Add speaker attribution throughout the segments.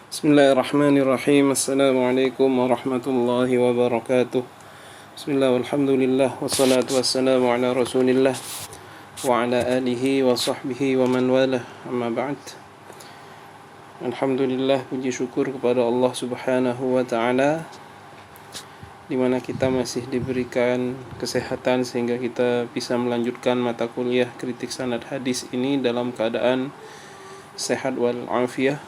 Speaker 1: Bismillahirrahmanirrahim. Assalamualaikum warahmatullahi wabarakatuh. Bismillah walhamdulillah wassalatu wassalamu ala rasulillah wa ala alihi wa sahbihi wa man walah, amma ba'd. Alhamdulillah, puji syukur kepada Allah subhanahu wa ta'ala, di mana kita masih diberikan kesehatan sehingga kita bisa melanjutkan mata kuliah kritik sanad hadis ini dalam keadaan sehat wal afiyah.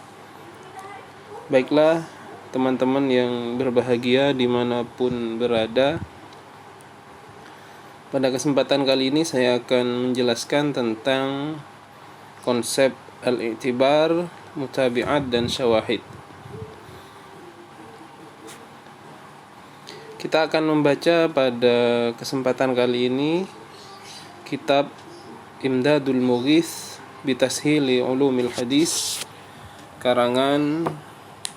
Speaker 1: Baiklah teman-teman yang berbahagia dimanapun berada, pada kesempatan kali ini saya akan menjelaskan tentang konsep al-i'tibar, mutabi'at, dan syawahid. Kita akan membaca pada kesempatan kali ini kitab Imdadul Mughith Bitashili Ulumil Hadis, karangan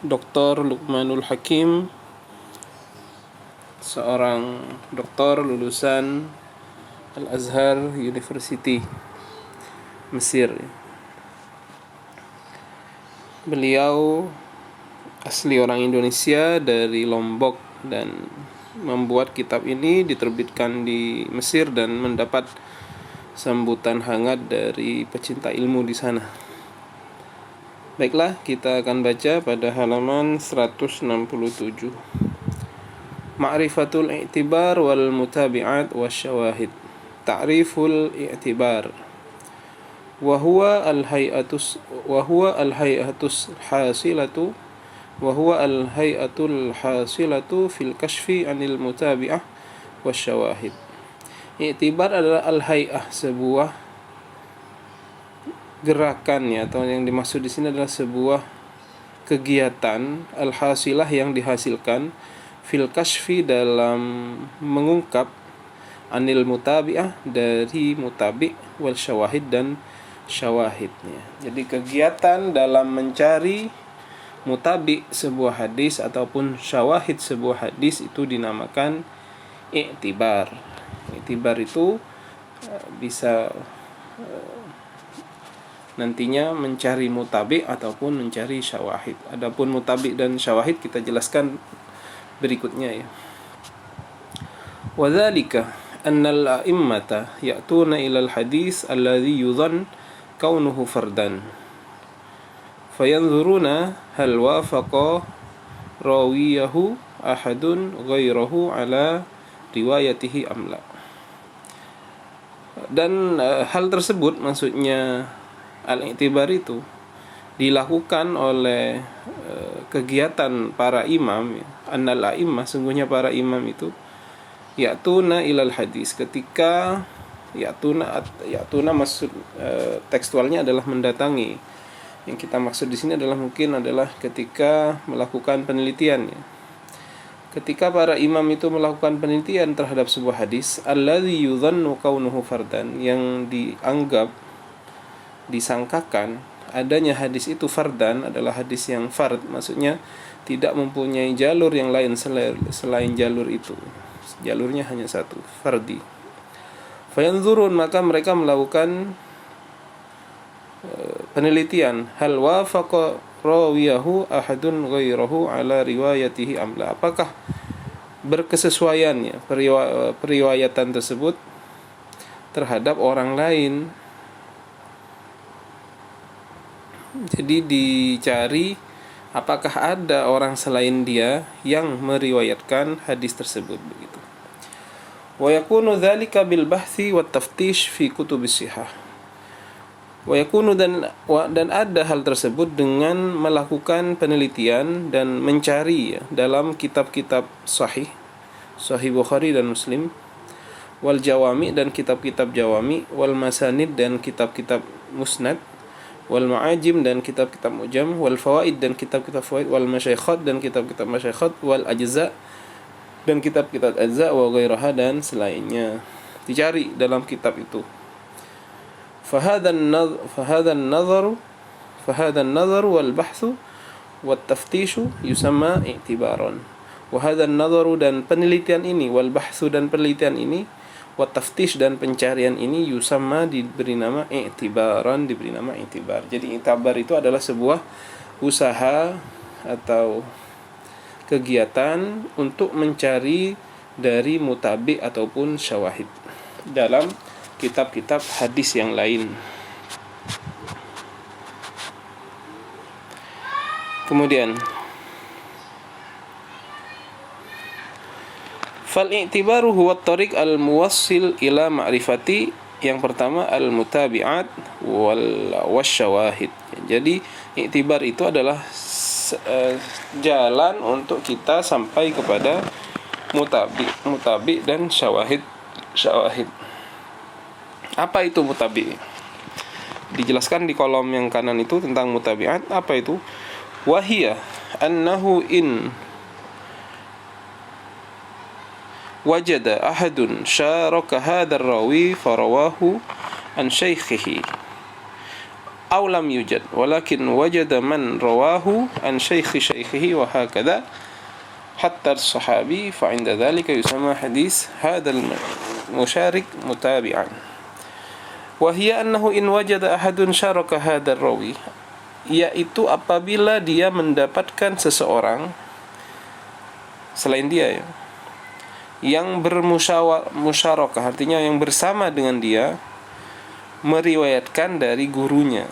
Speaker 1: Dr. Luqmanul Hakim, seorang doktor lulusan Al-Azhar University Mesir. Beliau asli orang Indonesia dari Lombok dan membuat kitab ini, diterbitkan di Mesir dan mendapat sambutan hangat dari pecinta ilmu di sana. Baiklah, kita akan baca pada halaman 167. Ma'rifatul i'tibar wal mutabi'at wasyawahid. Ta'riful i'tibar wa huwa al-hay'atus hasilatu fil kashfi 'anil mutabi'ah wasyawahid. I'tibar adalah al-hay'ah, sebuah gerakan, atau yang dimaksud di sini adalah sebuah kegiatan al-hasilah yang dihasilkan fil kashfi, dalam mengungkap, anil mutabi'ah, dari mutabi', wal syawahid, dan syawahidnya. Jadi kegiatan dalam mencari mutabi' sebuah hadis ataupun syawahid sebuah hadis itu dinamakan i'tibar. I'tibar itu bisa nantinya mencari mutabi' ataupun mencari syawahid. Adapun mutabi' dan syawahid kita jelaskan berikutnya, ya. Wa dzalika anna al-a'immata ya'tuna ila al-hadis alladhi yudhann kaunuhu fardan fayanzuruna hal wafaqa rawiyahu ahadun ghairahu ala riwayatihi amla. Dan hal tersebut, maksudnya al-i'tibar itu, dilakukan oleh kegiatan para imam, ya. Annal a'immah, sungguhnya para imam itu, ya'tuna ilal hadis, ketika ya'tuna maksud tekstualnya adalah mendatangi. Yang kita maksud di sini adalah mungkin adalah ketika melakukan penelitian, ya. Ketika para imam itu melakukan penelitian terhadap sebuah hadis, alladzi yudhannu kaunuhu fardan, yang dianggap, disangkakan adanya hadis itu fardan, adalah hadis yang fard, maksudnya tidak mempunyai jalur yang lain selain jalur itu, jalurnya hanya satu, fardi. Fayanzurun, maka mereka melakukan penelitian, hal wafaqa rawiyahu ahadun ghairahu ala riwayatihi amla, apakah berkesesuaiannya periwayatan tersebut terhadap orang lain. Jadi dicari apakah ada orang selain dia yang meriwayatkan hadis tersebut, begitu. Wa yakunu dzalika bil bahthi wat taftish fi kutubis sihah. Wa yakunu, dan ada hal tersebut dengan melakukan penelitian dan mencari, ya, dalam kitab-kitab sahih Bukhari dan Muslim, wal jawami, dan kitab-kitab jawami, wal masanid, dan kitab-kitab musnad, wal ma'ajim, dan kitab-kitab mujam, wal fawaid, dan kitab-kitab fawaid, wal masyaikhat, dan kitab-kitab masyaikhat, wal ajza, dan kitab-kitab ajza, wa ghairaha, dan selainnya, dicari dalam kitab itu. Fahadha an-nadhar wal bahthu wat taftishu yusamma i'tibaran. Wa hadha an-nadhar, dan penelitian ini, wal bahthu, dan penelitian ini, wa taftish, dan pencarian ini, yusamma, diberi nama i'tibaran, diberi nama i'tibar. Jadi i'tibar itu adalah sebuah usaha atau kegiatan untuk mencari dari mutabi ataupun syawahid dalam kitab-kitab hadis yang lain. Kemudian fal-i'tibaru huwa at-tariq al-muwassil ila ma'rifati, yang pertama al-mutabi'at wasyawahid. Jadi i'tibar itu adalah jalan untuk kita sampai kepada mutabi dan syawahid. Apa itu mutabi? Dijelaskan di kolom yang kanan itu tentang mutabi'at. Apa itu? Wahiyah annahu in wajada ahadun syaraka hadzal rawi farawahu an syaikhihi aw lam yujad walakin wajada man rawahu an syaikhihi wa hakadha hatta as-sahabi fa 'inda dhalika yusamma hadis hadzal musyarik mutabi'an. Wa hiya annahu in wajada ahadun syaraka hadzal rawi, yaitu apabila dia mendapatkan seseorang selain dia ya, yang bermusyarakah, artinya yang bersama dengan dia, meriwayatkan dari gurunya.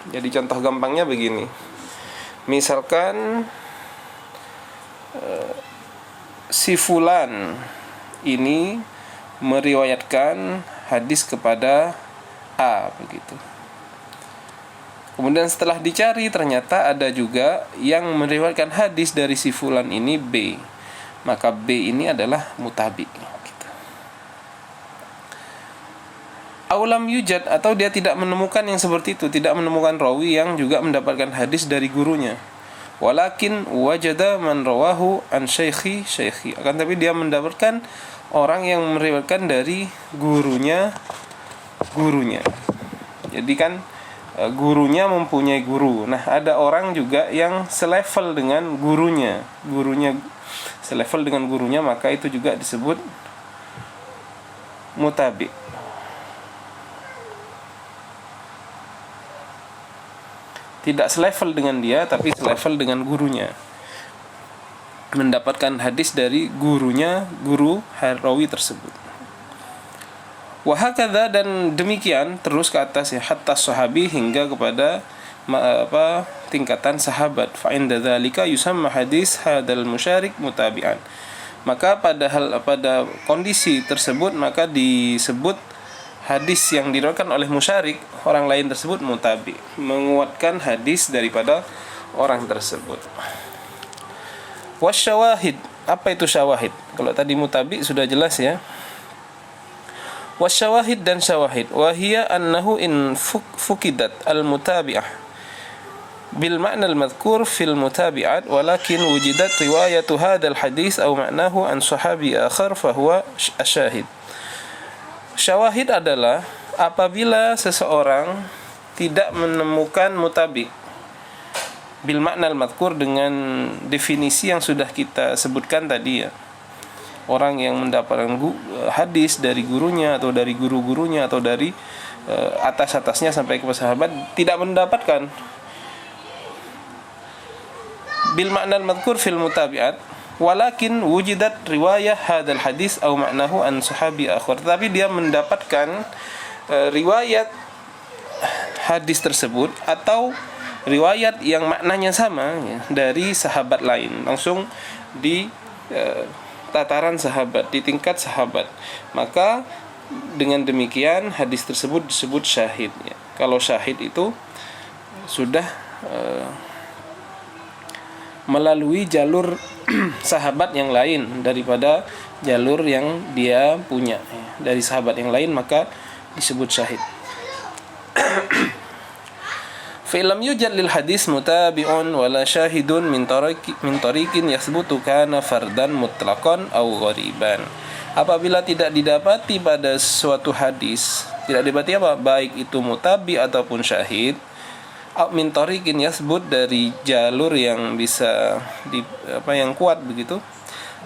Speaker 1: Jadi contoh gampangnya begini, misalkan si fulan ini meriwayatkan hadis kepada A begitu. Kemudian setelah dicari ternyata ada juga yang meriwayatkan hadis dari si fulan ini B, maka B ini adalah mutabi gitu. Aulam yujad, atau dia tidak menemukan yang seperti itu, tidak menemukan rawi yang juga mendapatkan hadis dari gurunya. Walakin wajada man rawahu an syaikhi, akan tapi dia mendapatkan orang yang meriwayatkan dari gurunya. Jadi kan gurunya mempunyai guru. Nah, ada orang juga yang selevel dengan gurunya selevel dengan gurunya, maka itu juga disebut mutabi. Tidak selevel dengan dia, tapi selevel dengan gurunya, mendapatkan hadis dari gurunya, guru rawi tersebut. Wahakadha, dan demikian terus ke atas ya, hatta sahabi, hingga kepada tingkatan sahabat. Fa inda dzalika yusamma hadis hadzal musyarik mutabi'an. Maka pada kondisi tersebut maka disebut hadis yang diriwayatkan oleh musyarik, orang lain tersebut, mutabi, menguatkan hadis daripada orang tersebut. Wasyawahid, apa itu syawahid? Kalau tadi mutabi sudah jelas ya. Wasyawahid dan syawahid, wahiyya annahu in fukidat al-mutabi'ah bil ma'na al-madhkur fil mutabi'at walakin wujidat riwayatu hadzal hadis aw ma'nahu an sahabi akhar fa huwa asyahid. Syawahid adalah apabila seseorang tidak menemukan mutabi bil ma'na al-madhkur, dengan definisi yang sudah kita sebutkan tadi ya. Orang yang mendapatkan hadis dari gurunya atau dari guru-gurunya atau dari atas-atasnya sampai ke sahabat, tidak mendapatkan bil ma'na al-madhkur fil mutabi'at walakin wujidat riwayah hadzal hadis aw ma'nahu an sahabi akhar, tapi dia mendapatkan riwayat hadis tersebut atau riwayat yang maknanya sama ya, dari sahabat lain, langsung di tataran sahabat, di tingkat sahabat, maka dengan demikian hadis tersebut disebut syahid ya. Kalau syahid itu sudah melalui jalur sahabat yang lain daripada jalur yang dia punya dari sahabat yang lain, maka disebut syahid. Fa'ilam yujad lil hadis mutabi'un wala syahidun min tariqin yathbutu kana fardan mutlaqan aw ghariban. Apabila tidak didapati pada suatu hadis, tidak didapati apa? Baik itu mutabi ataupun syahid, min tariqin yathbut, dari jalur yang bisa yang kuat begitu,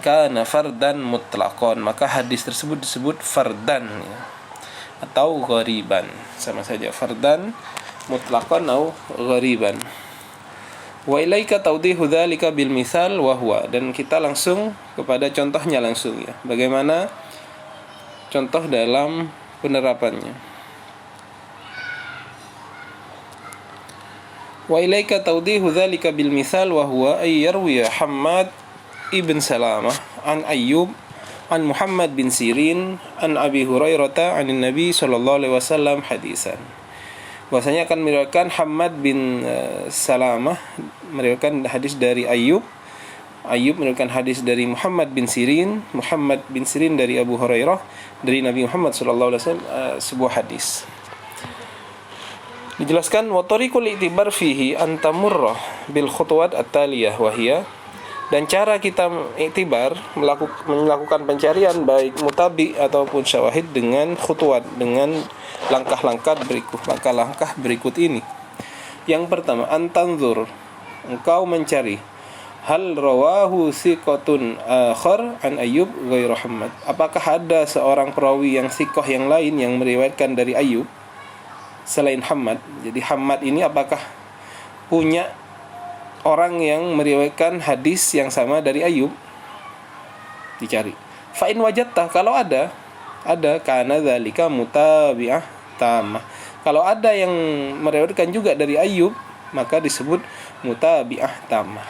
Speaker 1: kana fardan mutlaqan, maka hadis tersebut disebut fardan ya, atau ghariban, sama saja, fardan mutlaqan atau ghariban. Wa ilaika tawdihu dzalika bil misal wa huwa, dan kita langsung kepada contohnya langsung ya. Bagaimana contoh dalam penerapannya. Wa ilaika tawdihu dzalika bil misal wa huwa ay yarwi Hammad ibn Salamah an Ayyub an Muhammad bin Sirin an Abi Hurairah an Nabi sallallahu alaihi wasallam hadisan. Bahwasanya akan meriwayatkan Hammad bin Salamah meriwayatkan hadis dari Ayyub meriwayatkan hadis dari Muhammad bin Sirin dari Abu Hurairah dari Nabi Muhammad sallallahu alaihi wasallam sebuah hadis. Dijelaskan wa tariqul i'tibar fihi an tamurra bil khutuwat at-taliyah wa hiya, dan cara kita iktibar melakukan pencarian baik mutabi ataupun syawahid dengan khutuwat, dengan langkah-langkah berikut ini. Yang pertama, antanzur, engkau mencari hal rawahu thiqatun akhar an Ayyub ghairu Hammad, apakah ada seorang perawi yang thiqah yang lain yang meriwayatkan dari Ayyub selain Hammad. Jadi Hammad ini apakah punya orang yang meriwayatkan hadis yang sama dari Ayyub? Dicari. Fa in wajadta, kalau ada kana dzalika mutabi'ah tamah. Kalau ada yang meriwayatkan juga dari Ayyub, maka disebut mutabi'ah tamah.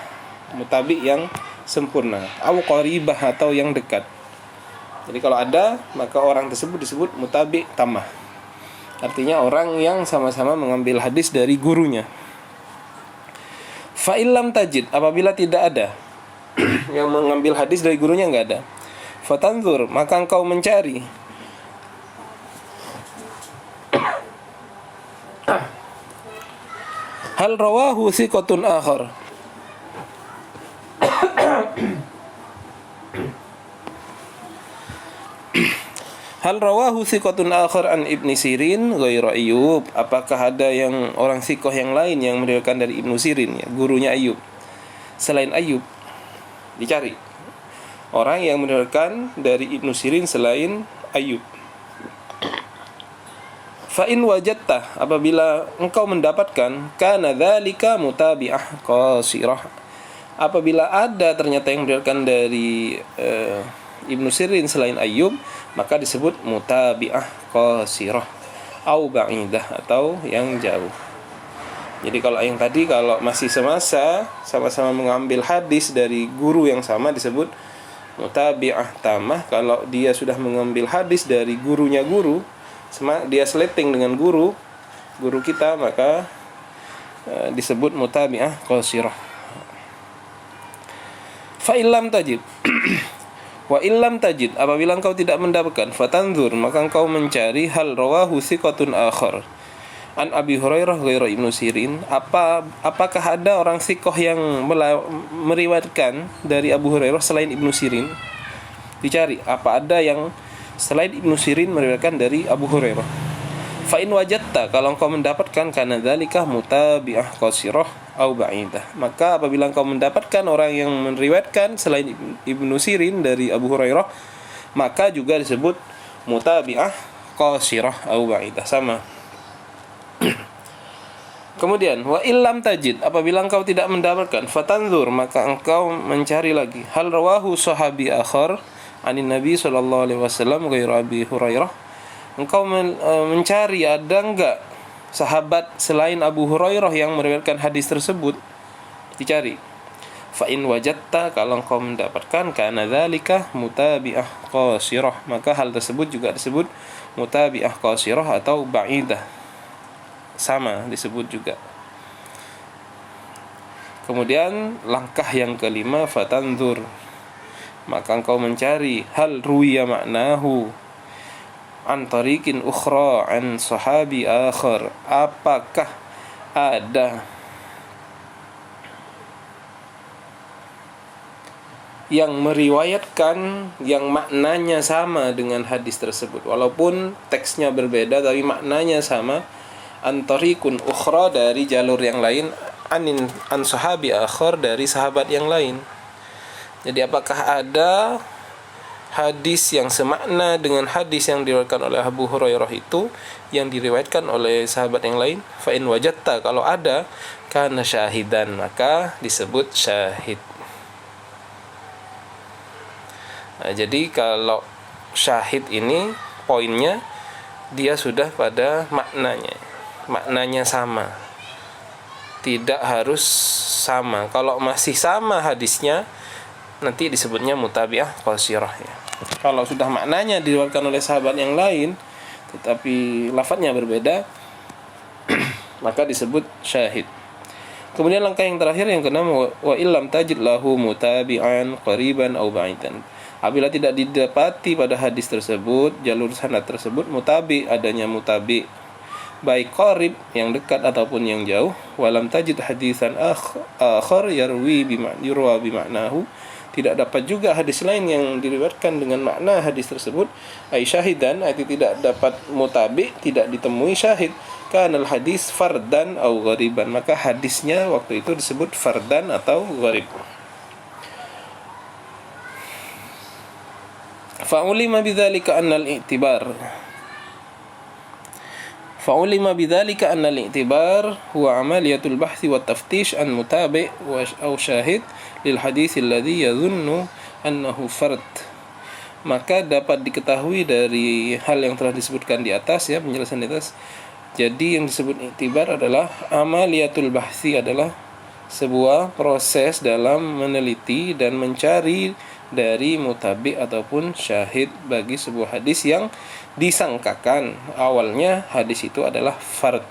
Speaker 1: Mutabi yang sempurna, au qaribah atau yang dekat. Jadi kalau ada, maka orang tersebut disebut mutabi' tamah. Artinya orang yang sama-sama mengambil hadis dari gurunya. Fa illam tajid, apabila tidak ada yang mengambil hadis dari gurunya, enggak ada. Fatanzur, maka engkau mencari hal rawahu thiqatun akhar. Hal rawahu thiqatun akhar an Ibnu Sirin ghairu Ayyub, apakah ada yang orang thiqah yang lain yang meriwayatkan dari Ibnu Sirin, ya, gurunya Ayyub, selain Ayyub? Dicari orang yang meriwayatkan dari Ibnu Sirin selain Ayyub. Fa in wajadta, apabila engkau mendapatkan, kana dzalika mutabi'ah qasirah, apabila ada ternyata yang meriwayatkan dari Ibnu Sirin selain Ayyub, maka disebut mutabi'ah qasirah au ba'idah, atau yang jauh. Jadi kalau yang tadi, kalau masih semasa sama-sama mengambil hadis dari guru yang sama, disebut mutabi'ah tamah. Kalau dia sudah mengambil hadis dari gurunya guru, dia sleting dengan guru kita, maka disebut mutabi'ah qasirah. Fa illam tajid wa illam tajid, apabila engkau tidak mendapatkan, fatanzur, maka engkau mencari hal rawahu thiqatun akhar an Abi Hurairah ghairu Ibnu Sirin, apakah ada orang thiqah yang meriwayatkan dari Abu Hurairah selain Ibnu Sirin? Dicari, apa ada yang selain Ibnu Sirin meriwayatkan dari Abu Hurairah? Fa in wajadta, kalau engkau mendapatkan, kana dzalika mutabi'ah qasirah au ba'idah, maka apabila engkau mendapatkan orang yang meriwayatkan selain Ibnu Sirin dari Abu Hurairah, maka juga disebut mutabi'ah qasirah au ba'idah, sama. Kemudian wa illam tajid, apabila engkau tidak mendapatkan, fatanzur, maka engkau mencari lagi hal rawahu sahabi akhar anin Nabi sallallahu alaihi wasallam ghairu Abi Hurairah, engkau mencari ada enggak sahabat selain Abu Hurairah yang meriwayatkan hadis tersebut. Dicari. Fa in wajadta, kalau engkau mendapatkan, kana dzalika mutabi'ah qasirah, maka hal tersebut juga disebut mutabi'ah qasirah atau ba'idah, sama disebut juga. Kemudian langkah yang kelima, fatanzur, maka engkau mencari hal ruwiya maknahu an tariqin ukhra an sahabi akhar, apakah ada yang meriwayatkan yang maknanya sama dengan hadis tersebut, walaupun teksnya berbeda tapi maknanya sama, an tariqun ukhra, dari jalur yang lain, an sahabi akhar, dari sahabat yang lain. Jadi apakah ada hadis yang semakna dengan hadis yang diriwayatkan oleh Abu Hurairah itu yang diriwayatkan oleh sahabat yang lain? Fa in wajadta, kalau ada, kana syahidan, maka disebut syahid. Nah, jadi kalau syahid ini poinnya dia sudah pada maknanya sama, tidak harus sama. Kalau masih sama hadisnya nanti disebutnya mutabi'ah qasirah ya. Kalau sudah maknanya diriwayatkan oleh sahabat yang lain tetapi lafadznya berbeda maka disebut syahid. Kemudian langkah yang terakhir yang keenam, wa illam tajid lahu mutabi'an qariban aw ba'idan. Apabila tidak didapati pada hadis tersebut, jalur sanad tersebut mutabi, adanya mutabi baik qarib yang dekat ataupun yang jauh, walam tajid hadisan akhar yurwa bima'nahu, tidak dapat juga hadis lain yang diriwayatkan dengan makna hadis tersebut, ai syahidan, arti tidak dapat mutabi, tidak ditemui syahid, kanal hadis fardan atau ghariban, maka hadisnya waktu itu disebut fardan atau gharib. Fa'ulima bidzalika anna al-i'tibar huwa amaliyatul bahthi wa taftish an mutabi' aw syahid lil hadits alladhi yadhunnu annahu fard. Maka dapat diketahui dari hal yang telah disebutkan di atas ya, penjelasan di atas. Jadi yang disebut iktibar adalah amaliyatul bahsi, adalah sebuah proses dalam meneliti dan mencari dari mutabi ataupun syahid bagi sebuah hadis yang disangkakan awalnya hadis itu adalah fard,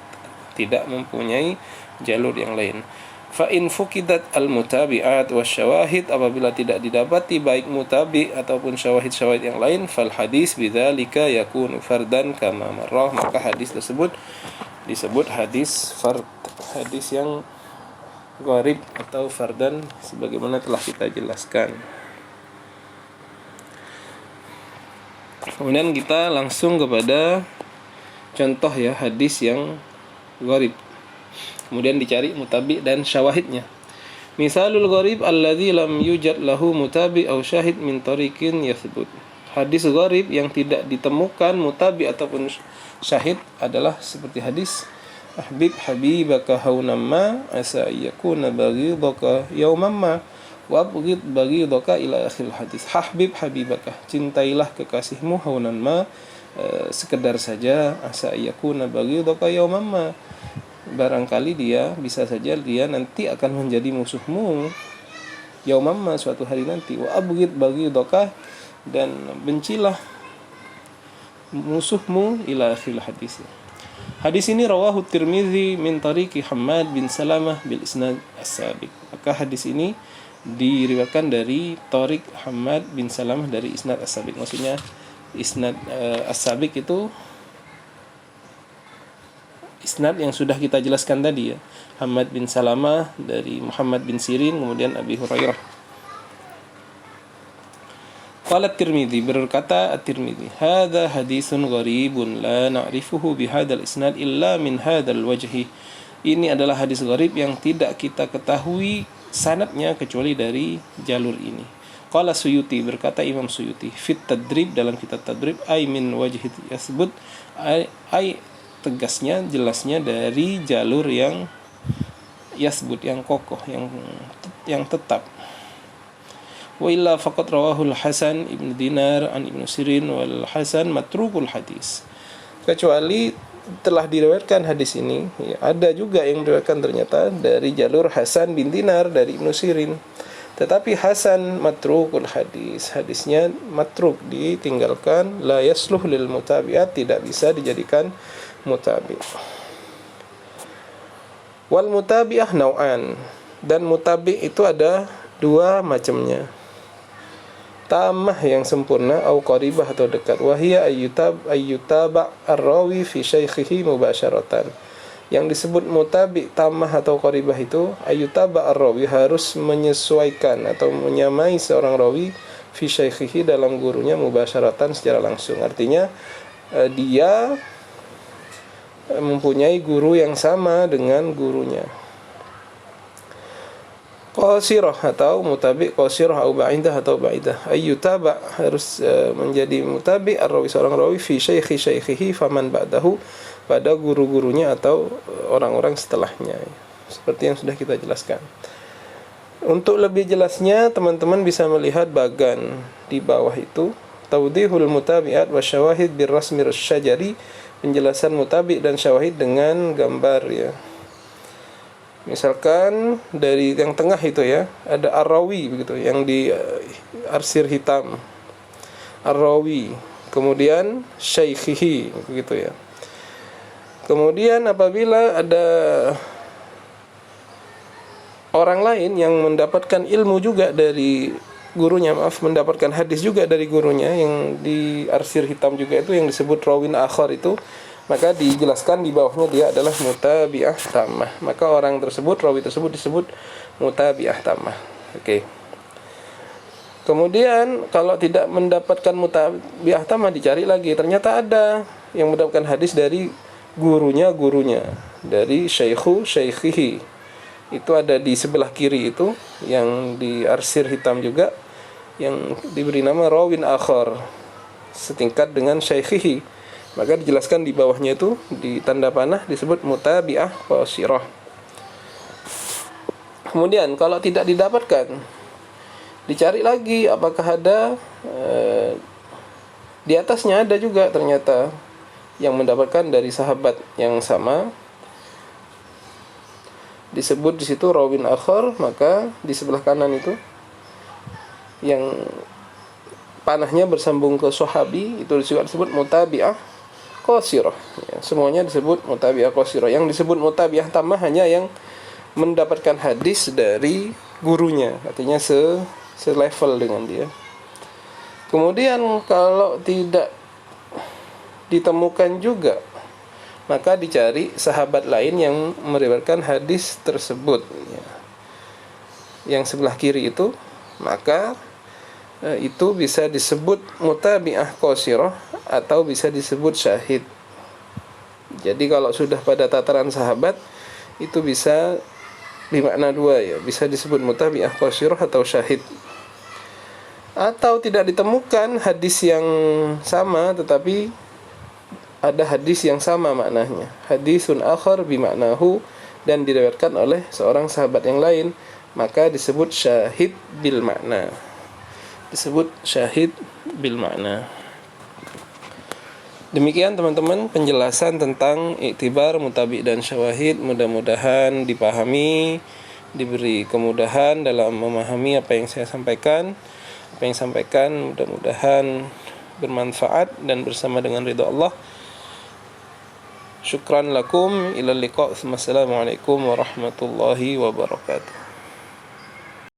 Speaker 1: tidak mempunyai jalur yang lain. Fa in fuqidat al-mutabi'at wasyawahid, apabila tidak didapati baik mutabi ataupun syawahid-syawahid yang lain, fal hadis bidzalika yakunu fardan kama marrah, maka hadis tersebut disebut hadis fard, hadis yang gharib atau fardan sebagaimana telah kita jelaskan. Kemudian kita langsung kepada contoh ya hadis yang gharib. Kemudian dicari mutabi dan syawahidnya. Misalul gharib alladzi lam yujad lahu mutabi aw syahid min tariqin yathbut. Hadis gharib yang tidak ditemukan mutabi ataupun syahid adalah seperti hadis ahbib habibaka haunamma asa yakuna baghidaka yawmamma wa abghid baghidaka ila akhir hadis. Habib habibaka, cintailah kekasihmu haunamma, sekedar saja, asa yakuna baghidaka yawmamma, barangkali bisa saja dia nanti akan menjadi musuhmu yaumamma, suatu hari nanti. Wa abghid baghidaka, dan bencilah musuhmu ila akhir hadis. Hadis ini rawahu Tirmizi min tariqi Hammad bin Salamah bil isnad as-sabiq. Maka hadis ini diriwayatkan dari tariq Hammad bin Salamah dari isnad as-sabiq. Maksudnya isnad as-sabiq itu isnad yang sudah kita jelaskan tadi ya. Hammad bin Salamah dari Muhammad bin Sirin, kemudian Abi Hurairah. Qala At-Tirmidzi, berkata At-Tirmidzi, hadza hadisun gharibun la na'rifuhu bihadzal isnad illa min hadzal wajhi. Ini adalah hadis gharib yang tidak kita ketahui sanadnya kecuali dari jalur ini. Qala Suyuti, berkata Imam Suyuti, fit tadrib, dalam kitab tadrib, ay min wajhi yasbut, ay tegasnya, jelasnya dari jalur yang yasbut, yang kokoh, yang tetap. Wa illa faqad rawahu al-Hasan ibn Dinar an Ibnu Sirin wal Hasan matrukul hadis. Kecuali telah diriwayatkan hadis ini, ya, ada juga yang diriwayatkan ternyata dari jalur Hasan bin Dinar dari Ibnu Sirin. Tetapi Hasan matrukul hadis, hadisnya matruk, ditinggalkan, la yasluh lil mutabi'at, tidak bisa dijadikan mutabi'. Wal mutabi'ah nau'an, dan mutabi' itu ada dua macamnya. Tamah yang sempurna, au qaribah atau dekat. Wahia ayyutaba ar-rawi fi syaikhihi mubasyaratan. Yang disebut mutabi tamah atau qaribah itu ayyutaba ar-rawi, harus menyesuaikan atau menyamai seorang rawi fi syaikhihi, dalam gurunya, mubasyaratan, secara langsung. Artinya dia mempunyai guru yang sama dengan gurunya. Qasirah atau mutabi qasirah atau ba'idah atau ba'idah. Ayyutaba, harus menjadi mutabi ar-rawi, seorang rawi, fi syaikhihi faman ba'dahu, pada guru-gurunya atau orang-orang setelahnya. seperti yang sudah kita jelaskan. Untuk lebih jelasnya teman-teman bisa melihat bagan di bawah itu, tawdihul mutabi'at wa syawahid bir rasmi syajari, penjelasan mutabi' dan syawahid dengan gambar ya. Misalkan dari yang tengah itu ya, ada ar-rawi begitu, yang di arsir hitam. Ar-rawi, kemudian syaikhihi begitu ya. Kemudian apabila ada orang lain yang mendapatkan ilmu juga dari gurunya, mendapatkan hadis juga dari gurunya, yang di arsir hitam juga itu yang disebut rawin akhar itu, maka dijelaskan di bawahnya dia adalah mutabi'ah tamah. Maka orang tersebut, rawi tersebut disebut mutabi'ah tamah. Oke. Kemudian kalau tidak mendapatkan mutabi'ah tamah, dicari lagi, ternyata ada yang mendapatkan hadis dari gurunya, dari syaikhihi. Itu ada di sebelah kiri itu, yang di arsir hitam juga, yang diberi nama rawin akhar, setingkat dengan syaikhihi. Maka dijelaskan di bawahnya itu, di tanda panah disebut mutabi'ah qasirah. Kemudian kalau tidak didapatkan, dicari lagi apakah ada di atasnya ada juga ternyata yang mendapatkan dari sahabat yang sama, disebut di situ rawin akhar. Maka di sebelah kanan itu yang panahnya bersambung ke sahabi, itu juga disebut mutabi'ah qasirah ya, semuanya disebut mutabi'ah qasirah. Yang disebut mutabi'ah tamah hanya yang mendapatkan hadis dari gurunya, artinya selevel dengan dia. Kemudian kalau tidak ditemukan juga, maka dicari sahabat lain yang meriwayatkan hadis tersebut ya. Yang sebelah kiri itu, maka itu bisa disebut mutabi'ah qasirah atau bisa disebut syahid. Jadi kalau sudah pada tataran sahabat, itu bisa bermakna dua ya, bisa disebut mutabi'ah qasirah atau syahid. Atau tidak ditemukan hadis yang sama, tetapi ada hadis yang sama maknanya, hadisun akhar bimaknahu, dan diriwayatkan oleh seorang sahabat yang lain, maka disebut syahid bil makna. Disebut syahid bil makna. Demikian teman-teman penjelasan tentang iktibar, mutabi' dan syawahid. Mudah-mudahan dipahami, diberi kemudahan dalam memahami apa yang saya sampaikan. Apa yang sampaikan mudah-mudahan bermanfaat dan bersama dengan ridha Allah. Syukran lakum, ila liqa'. Assalamualaikum warahmatullahi wabarakatuh.